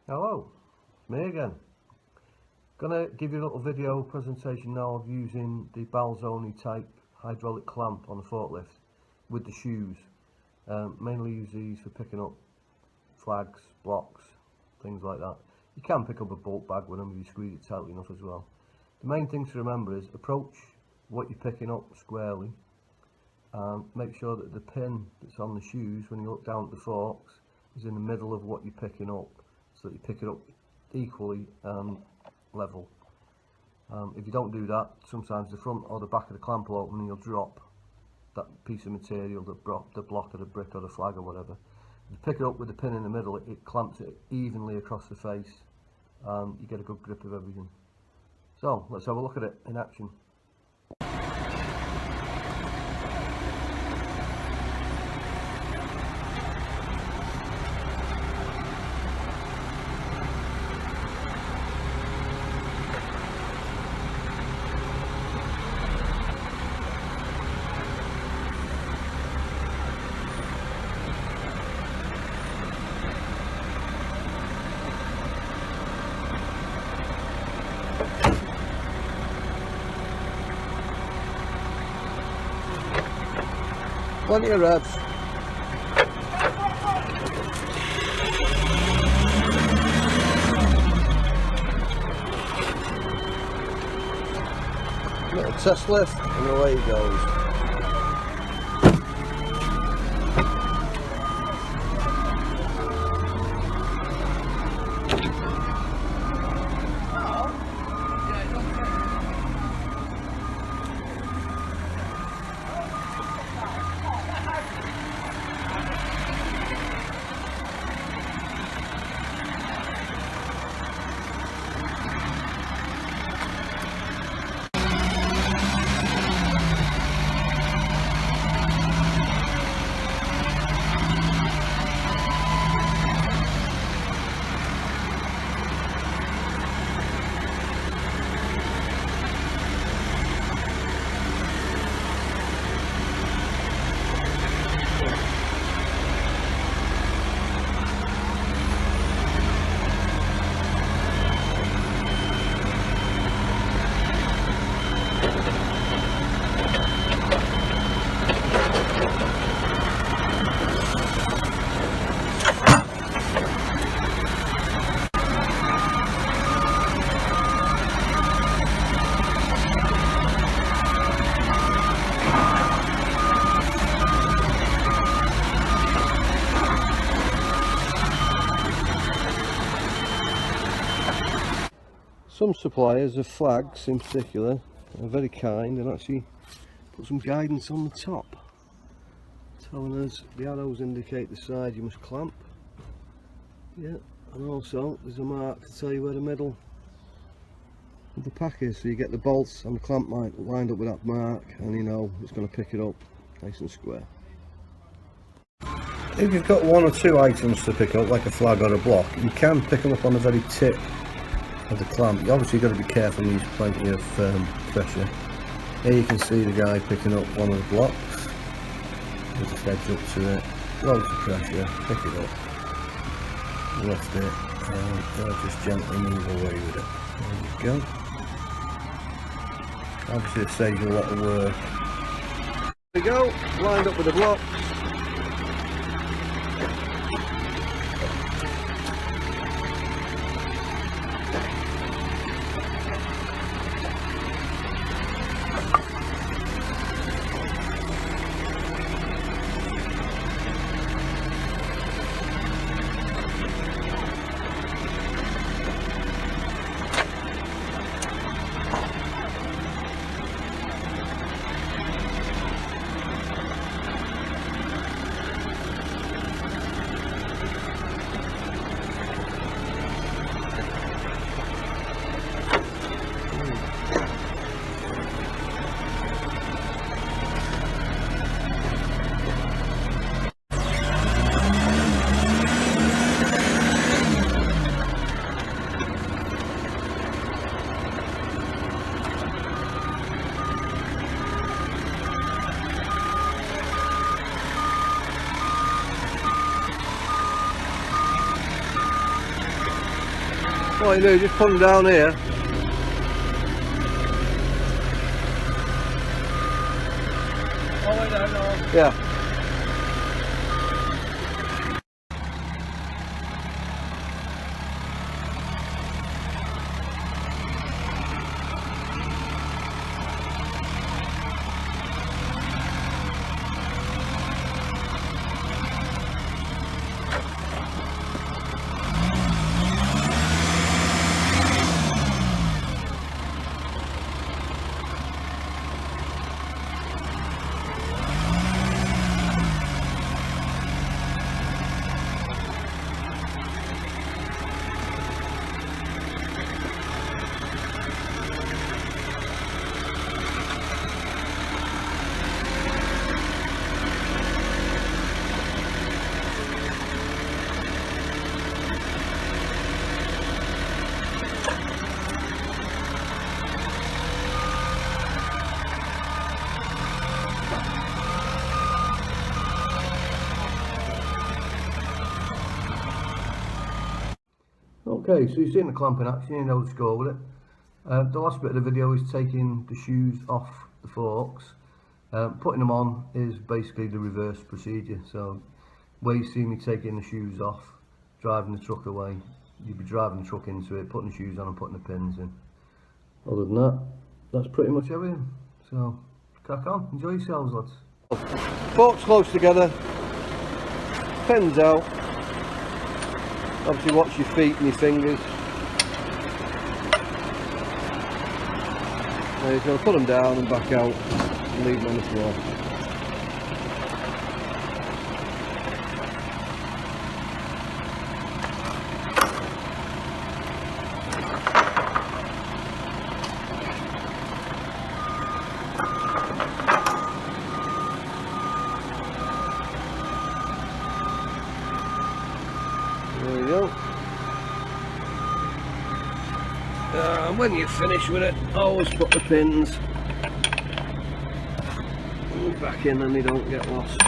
Hello, me again. Gonna give you a little video presentation now of using the Bolzoni type hydraulic clamp on the forklift with the shoes. Mainly use these for picking up flags, blocks, things like that. You can pick up a bulk bag with them if you squeeze it tightly enough as well. The main thing to remember is approach what you're picking up squarely and make sure that the pin that's on the shoes when you look down at the forks is in the middle of what you're picking up, so that you pick it up equally level. If you don't do that, sometimes the front or the back of the clamp will open and you'll drop that piece of material, the block or the brick or the flag or whatever. If you pick it up with the pin in the middle, it clamps it evenly across the face and you get a good grip of everything. So let's have a look at it in action. Plenty of revs. Little test lift and away he goes. Some suppliers of flags in particular are very kind and actually put some guidance on the top telling us the arrows indicate the side you must clamp, yeah, and also there's a mark to tell you where the middle of the pack is, so you get the bolts and the clamp lined up with that mark and you know it's going to pick it up nice and square. If you've got one or two items to pick up like a flag or a block, you can pick them up on the very tip of the clamp. You obviously got to be careful and use plenty of pressure. Here you can see the guy picking up one of the blocks. There's a edge up to it, loads of pressure, pick it up, lift it, and they'll just gently move away with it. There you go. Obviously it saves you a lot of work. There we go, lined up with the blocks. What you do, just put them down here. Oh, I don't know. Yeah. Okay, so you've seen the clamp in action, you know the score with it. The last bit of the video is taking the shoes off the forks. Putting them on is basically the reverse procedure. So where you see me taking the shoes off, driving the truck away, you'd be driving the truck into it, putting the shoes on and putting the pins in. Other than that, that's pretty much everything. So crack on, enjoy yourselves lads. Forks close together, pins out. Obviously watch your feet and your fingers. Now you're going to put them down and back out and leave them on the floor. There we go. And when you finish with it, always put the pins back in and they don't get lost.